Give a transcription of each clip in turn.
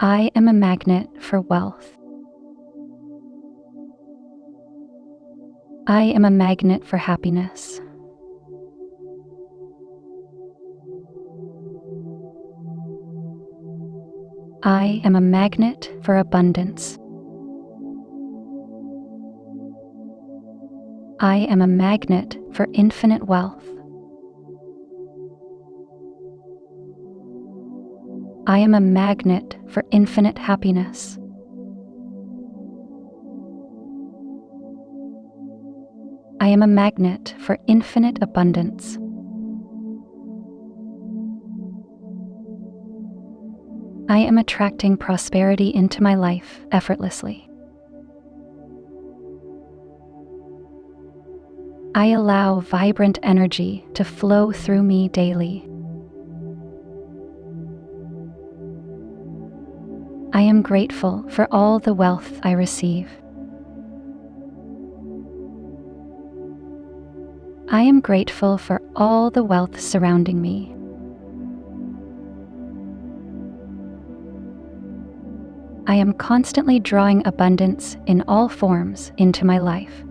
I am a magnet for wealth. I am a magnet for happiness. I am a magnet for abundance. I am a magnet for infinite wealth. I am a magnet for infinite happiness. I am a magnet for infinite abundance. I am attracting prosperity into my life effortlessly. I allow vibrant energy to flow through me daily. I am grateful for all the wealth I receive. I am grateful for all the wealth surrounding me. I am constantly drawing abundance in all forms into my life.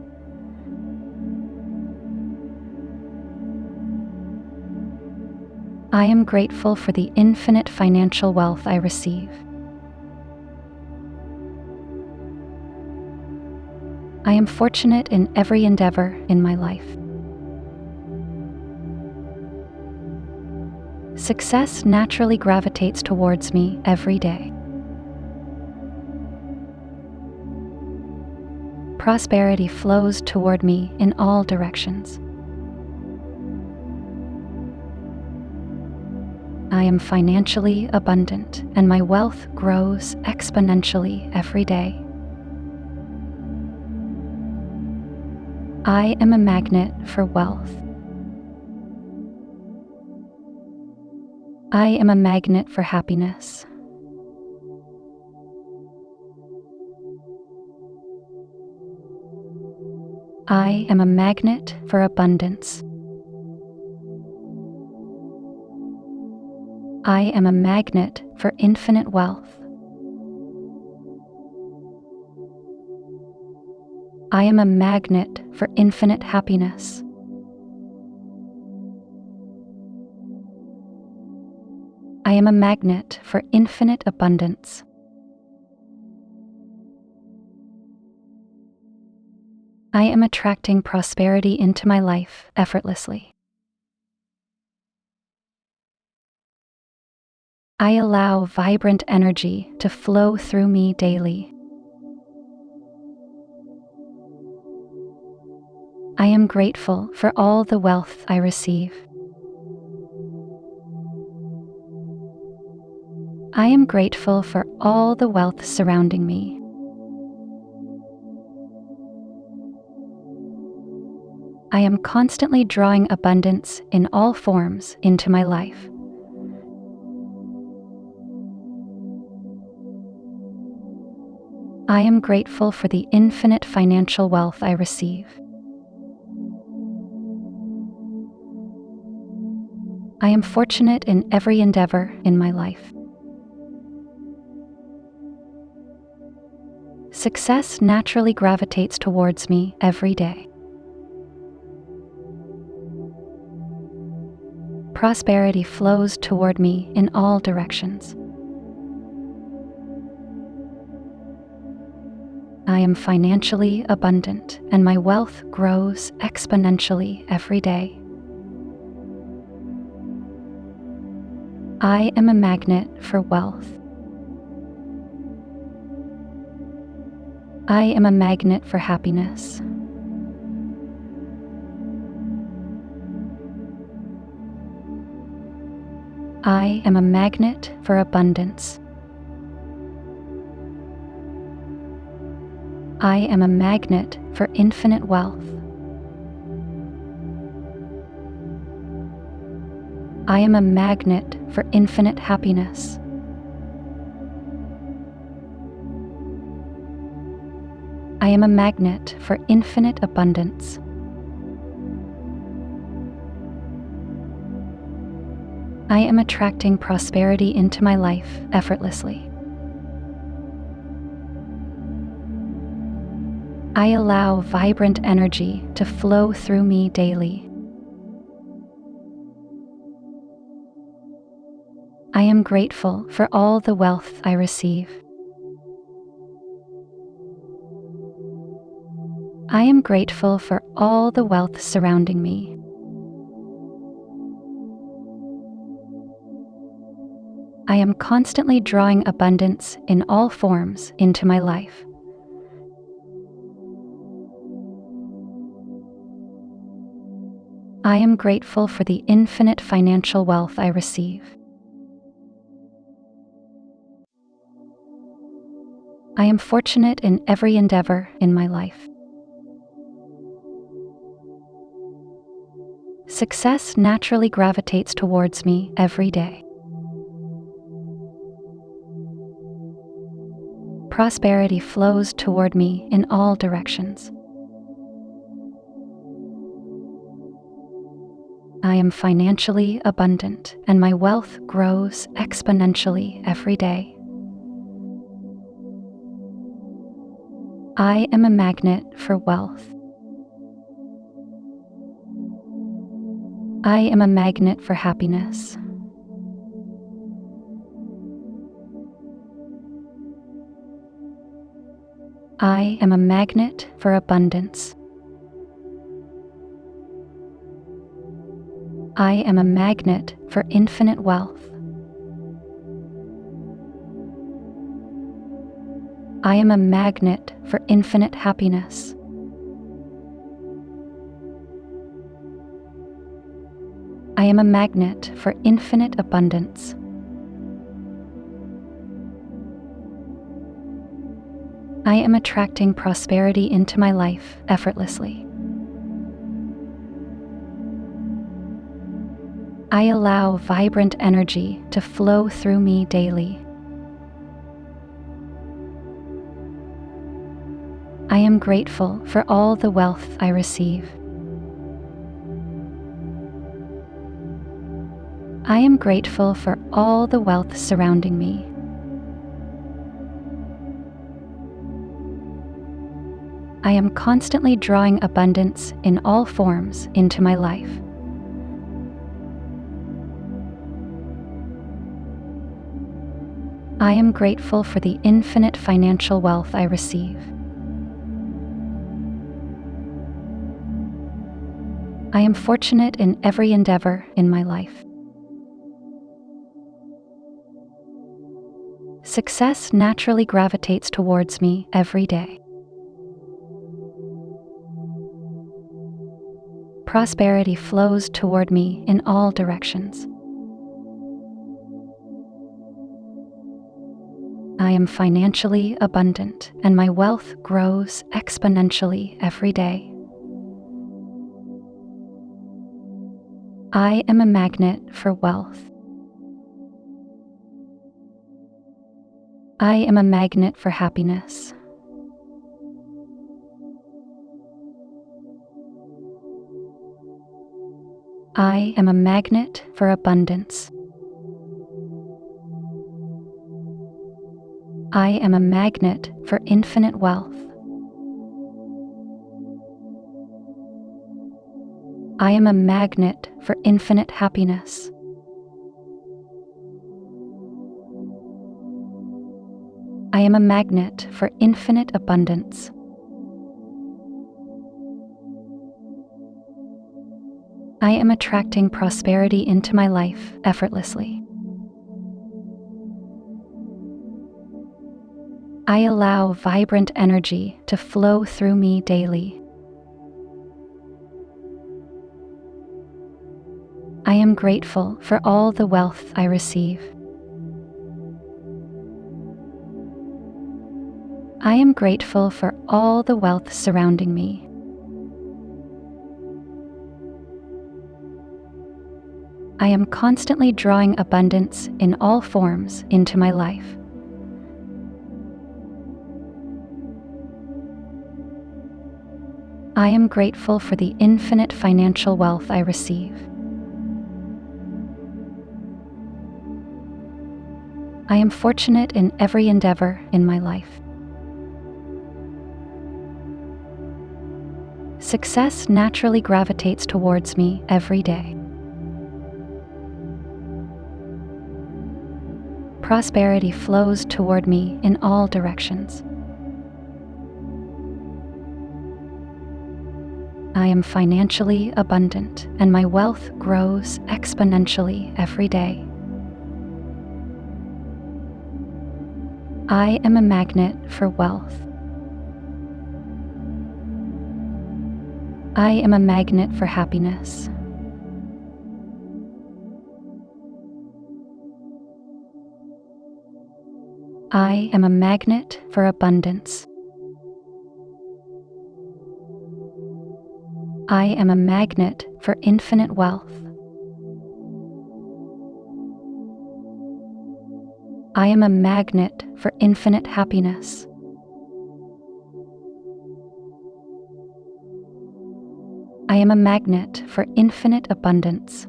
I am grateful for the infinite financial wealth I receive. I am fortunate in every endeavor in my life. Success naturally gravitates towards me every day. Prosperity flows toward me in all directions. I am financially abundant, and my wealth grows exponentially every day. I am a magnet for wealth. I am a magnet for happiness. I am a magnet for abundance. I am a magnet for infinite wealth. I am a magnet for infinite happiness. I am a magnet for infinite abundance. I am attracting prosperity into my life effortlessly. I allow vibrant energy to flow through me daily. I am grateful for all the wealth I receive. I am grateful for all the wealth surrounding me. I am constantly drawing abundance in all forms into my life. I am grateful for the infinite financial wealth I receive. I am fortunate in every endeavor in my life. Success naturally gravitates towards me every day. Prosperity flows toward me in all directions. I am financially abundant, and my wealth grows exponentially every day. I am a magnet for wealth. I am a magnet for happiness. I am a magnet for abundance. I am a magnet for infinite wealth. I am a magnet for infinite happiness. I am a magnet for infinite abundance. I am attracting prosperity into my life effortlessly. I allow vibrant energy to flow through me daily. I am grateful for all the wealth I receive. I am grateful for all the wealth surrounding me. I am constantly drawing abundance in all forms into my life. I am grateful for the infinite financial wealth I receive. I am fortunate in every endeavor in my life. Success naturally gravitates towards me every day. Prosperity flows toward me in all directions. I am financially abundant, and my wealth grows exponentially every day. I am a magnet for wealth. I am a magnet for happiness. I am a magnet for abundance. I am a magnet for infinite wealth. I am a magnet for infinite happiness. I am a magnet for infinite abundance. I am attracting prosperity into my life effortlessly. I allow vibrant energy to flow through me daily. I am grateful for all the wealth I receive. I am grateful for all the wealth surrounding me. I am constantly drawing abundance in all forms into my life. I am grateful for the infinite financial wealth I receive. I am fortunate in every endeavor in my life. Success naturally gravitates towards me every day. Prosperity flows toward me in all directions. I am financially abundant, and my wealth grows exponentially every day. I am a magnet for wealth. I am a magnet for happiness. I am a magnet for abundance. I am a magnet for infinite wealth. I am a magnet for infinite happiness. I am a magnet for infinite abundance. I am attracting prosperity into my life effortlessly. I allow vibrant energy to flow through me daily. I am grateful for all the wealth I receive. I am grateful for all the wealth surrounding me. I am constantly drawing abundance in all forms into my life. I am grateful for the infinite financial wealth I receive. I am fortunate in every endeavor in my life. Success naturally gravitates towards me every day. Prosperity flows toward me in all directions. I am financially abundant, and my wealth grows exponentially every day. I am a magnet for wealth. I am a magnet for happiness. I am a magnet for abundance. I am a magnet for infinite wealth. I am a magnet for infinite happiness. I am a magnet for infinite abundance.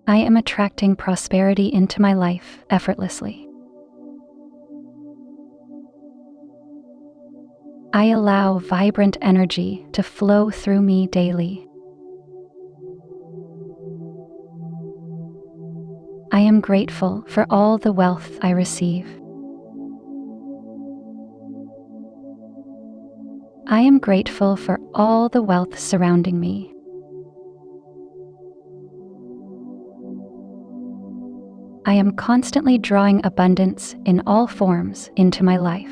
I am attracting prosperity into my life effortlessly. I allow vibrant energy to flow through me daily. I am grateful for all the wealth I receive. I am grateful for all the wealth surrounding me. I am constantly drawing abundance in all forms into my life.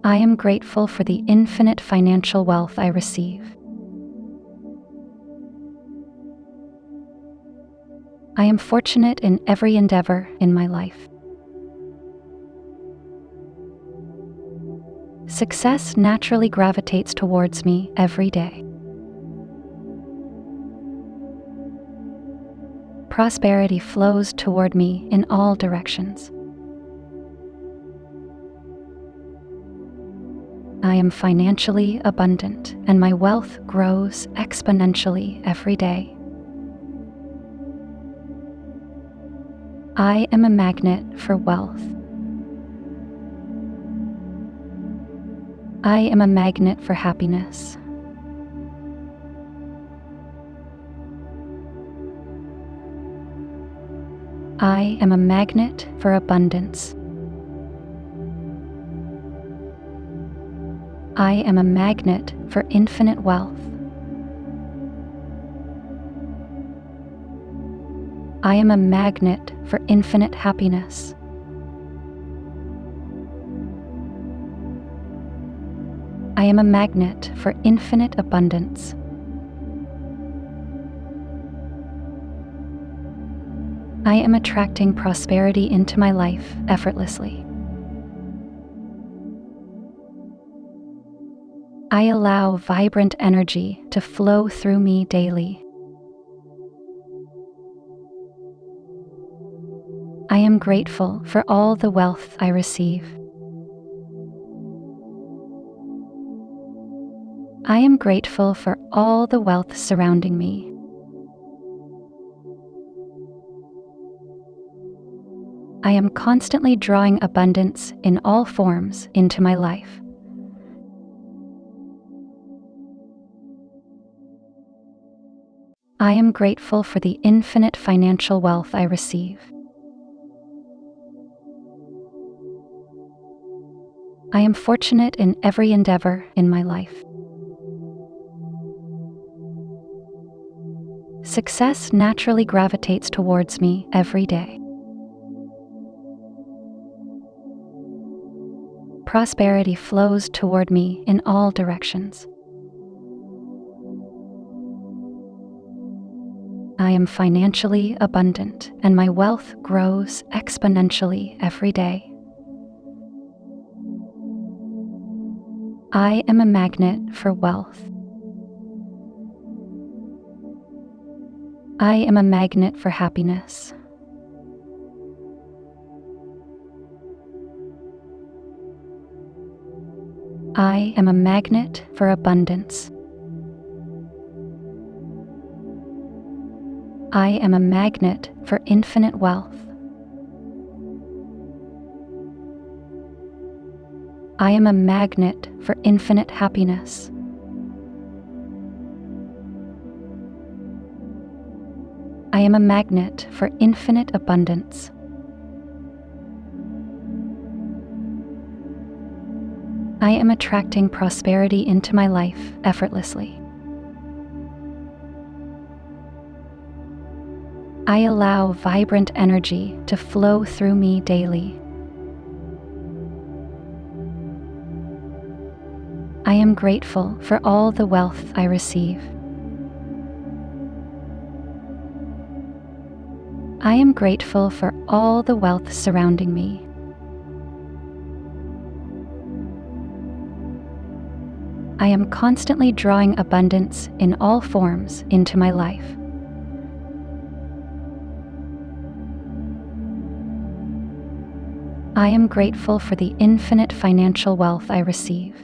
I am grateful for the infinite financial wealth I receive. I am fortunate in every endeavor in my life. Success naturally gravitates towards me every day. Prosperity flows toward me in all directions. I am financially abundant, and my wealth grows exponentially every day. I am a magnet for wealth. I am a magnet for happiness. I am a magnet for abundance. I am a magnet for infinite wealth. I am a magnet for infinite happiness. I am a magnet for infinite abundance. I am attracting prosperity into my life effortlessly. I allow vibrant energy to flow through me daily. I am grateful for all the wealth I receive. I am grateful for all the wealth surrounding me. I am constantly drawing abundance in all forms into my life. I am grateful for the infinite financial wealth I receive. I am fortunate in every endeavor in my life. Success naturally gravitates towards me every day. Prosperity flows toward me in all directions. I am financially abundant, and my wealth grows exponentially every day. I am a magnet for wealth. I am a magnet for happiness. I am a magnet for abundance. I am a magnet for infinite wealth. I am a magnet for infinite happiness. I am a magnet for infinite abundance. I am attracting prosperity into my life effortlessly. I allow vibrant energy to flow through me daily. I am grateful for all the wealth I receive. I am grateful for all the wealth surrounding me. I am constantly drawing abundance in all forms into my life. I am grateful for the infinite financial wealth I receive.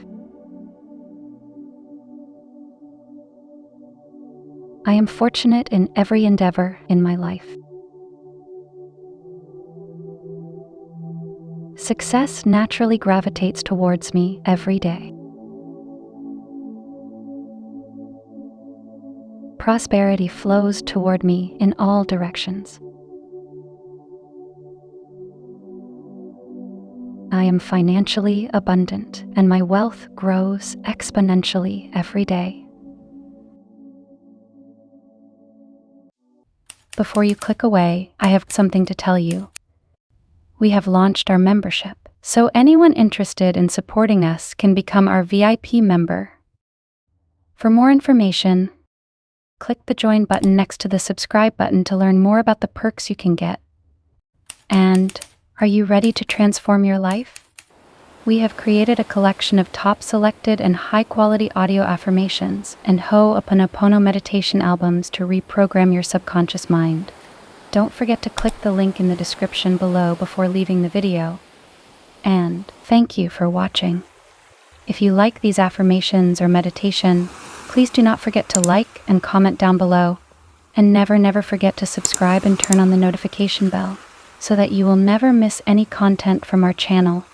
I am fortunate in every endeavor in my life. Success naturally gravitates towards me every day. Prosperity flows toward me in all directions. I am financially abundant, and my wealth grows exponentially every day. Before you click away, I have something to tell you. We have launched our membership, so anyone interested in supporting us can become our VIP member. For more information, click the join button next to the subscribe button to learn more about the perks you can get. And are you ready to transform your life? We have created a collection of top selected and high-quality audio affirmations and Ho'oponopono meditation albums to reprogram your subconscious mind. Don't forget to click the link in the description below before leaving the video. And thank you for watching. If you like these affirmations or meditation, please do not forget to like and comment down below. And never forget to subscribe and turn on the notification bell so that you will never miss any content from our channel.